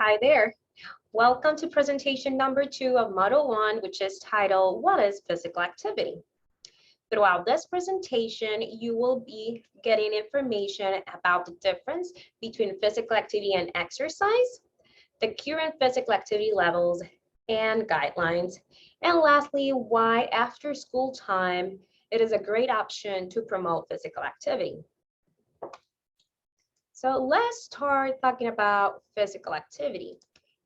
Hi there. Welcome to presentation number 2 of Model 1, which is titled, What is Physical Activity? Throughout this presentation, you will be getting information about the difference between physical activity and exercise, the current physical activity levels and guidelines, and lastly, why after school time, it is a great option to promote physical activity. So let's start talking about physical activity.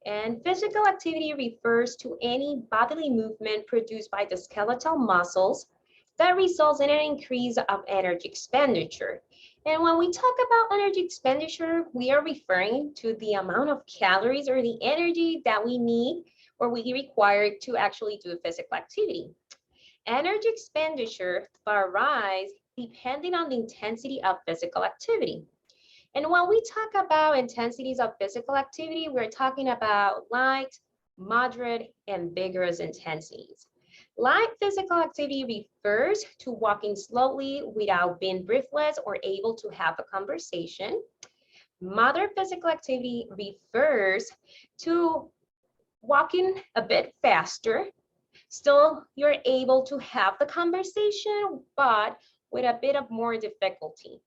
And physical activity refers to any bodily movement produced by the skeletal muscles that results in an increase of energy expenditure. And when we talk about energy expenditure, we are referring to the amount of calories or the energy that we need or we require to actually do physical activity. Energy expenditure varies depending on the intensity of physical activity. And when we talk about intensities of physical activity, we're talking about light, moderate, and vigorous intensities. Light physical activity refers to walking slowly without being breathless or able to have a conversation. Moderate physical activity refers to walking a bit faster. Still, you're able to have the conversation, but with a bit of more difficulty.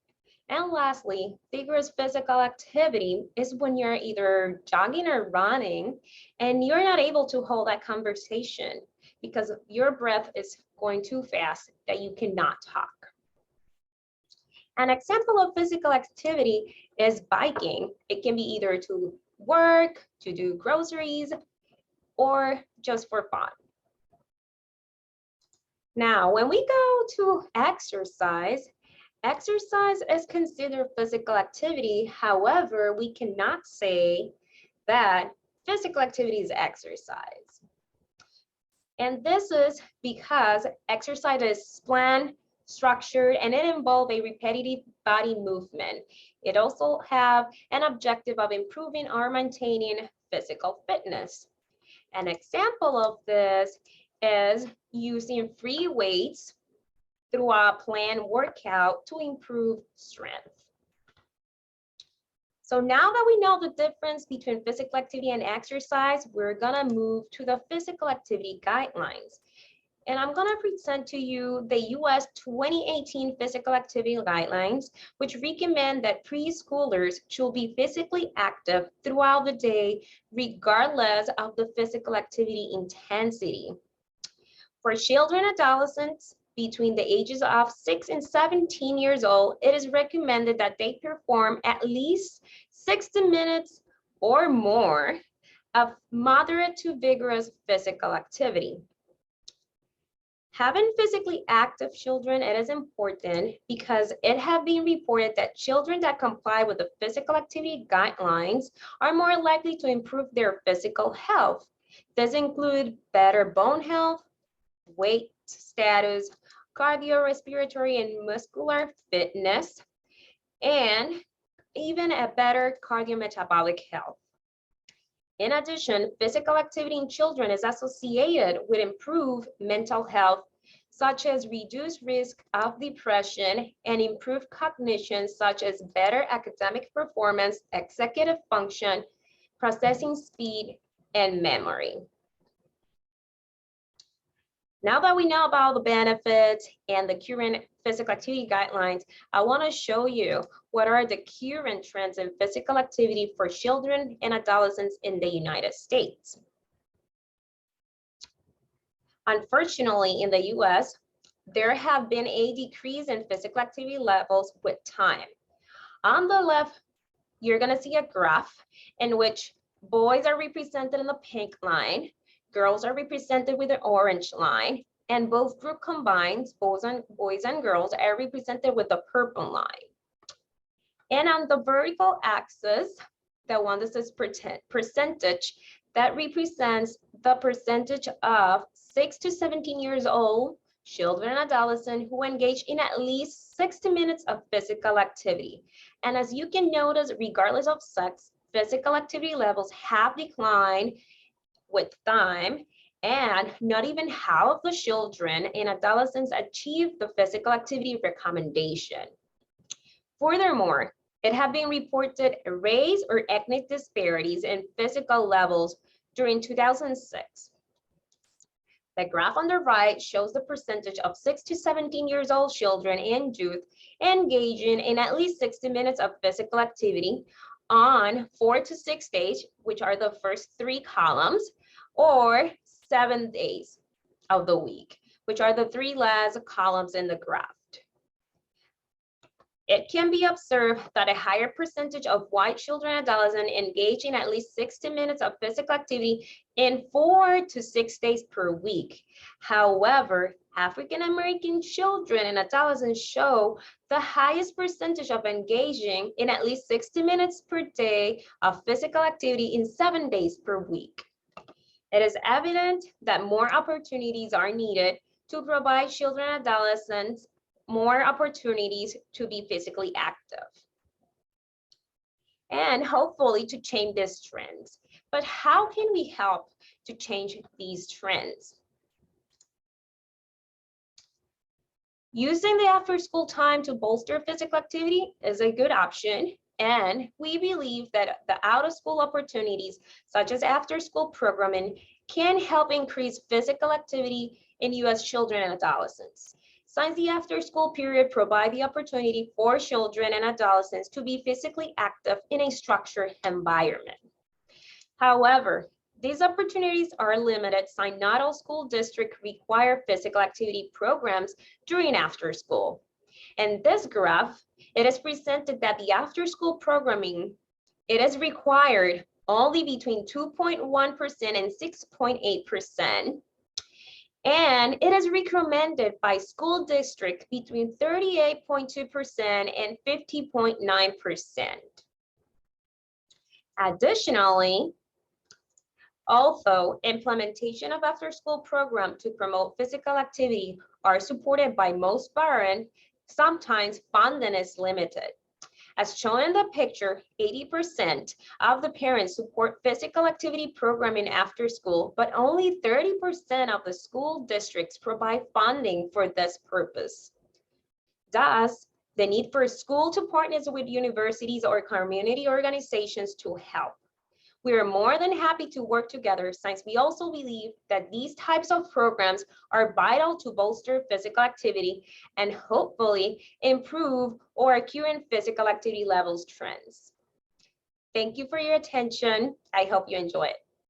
And lastly, vigorous physical activity is when you're either jogging or running and you're not able to hold that conversation because your breath is going too fast that you cannot talk. An example of physical activity is biking. It can be either to work, to do groceries, or just for fun. Now, when we go to exercise, exercise is considered physical activity. However, we cannot say that physical activity is exercise. And this is because exercise is planned, structured, and it involves a repetitive body movement. It also have an objective of improving or maintaining physical fitness. An example of this is using free weights through a planned workout to improve strength. So now that we know the difference between physical activity and exercise, we're gonna move to the physical activity guidelines. And I'm gonna present to you the US 2018 physical activity guidelines, which recommend that preschoolers should be physically active throughout the day, regardless of the physical activity intensity. For children and adolescents between the ages of 6 and 17 years old, it is recommended that they perform at least 60 minutes or more of moderate to vigorous physical activity. Having physically active children, it is important because it has been reported that children that comply with the physical activity guidelines are more likely to improve their physical health. This includes better bone health, weight status, cardiorespiratory and muscular fitness, and even a better cardiometabolic health. In addition, physical activity in children is associated with improved mental health, such as reduced risk of depression and improved cognition, such as better academic performance, executive function, processing speed, and memory. Now that we know about the benefits and the current physical activity guidelines, I want to show you what are the current trends in physical activity for children and adolescents in the United States. Unfortunately, in the US, there have been a decrease in physical activity levels with time. On the left, you're going to see a graph in which boys are represented in the pink line, girls are represented with the orange line, and both group combined, boys and girls, are represented with the purple line. And on the vertical axis, the one that says percentage, that represents the percentage of 6 to 17 years old children and adolescents who engage in at least 60 minutes of physical activity. And as you can notice, regardless of sex, physical activity levels have declined with time, and not even half of the children and adolescents achieve the physical activity recommendation. Furthermore, It had been reported race or ethnic disparities in physical levels during 2006. The graph on the right shows the percentage of 6 to 17 years old children and youth engaging in at least 60 minutes of physical activity on 4 to 6 days, which are the first 3 columns, or 7 days of the week, which are the 3 last columns in the graph. It can be observed that a higher percentage of white children and adolescents engage in at least 60 minutes of physical activity in 4 to 6 days per week. However, African American children and adolescents show the highest percentage of engaging in at least 60 minutes per day of physical activity in 7 days per week. It is evident that more opportunities are needed to provide children and adolescents more opportunities to be physically active and hopefully to change these trends. But how can we help to change these trends? Using the after-school time to bolster physical activity is a good option, and we believe that the out-of-school opportunities, such as after-school programming, can help increase physical activity in U.S. children and adolescents. Since the after-school period provide the opportunity for children and adolescents to be physically active in a structured environment. However, these opportunities are limited since not all school districts require physical activity programs during after school. In this graph, it is presented that the after-school programming, it is required only between 2.1% and 6.8%. And it is recommended by school district between 38.2% and 50.9%. Additionally, although implementation of after-school program to promote physical activity are supported by most parents, sometimes funding is limited. As shown in the picture, 80% of the parents support physical activity programming after school, but only 30% of the school districts provide funding for this purpose. Thus, the need for school to partner with universities or community organizations to help. We are more than happy to work together since we also believe that these types of programs are vital to bolster physical activity and hopefully improve our current physical activity levels trends. Thank you for your attention. I hope you enjoy it.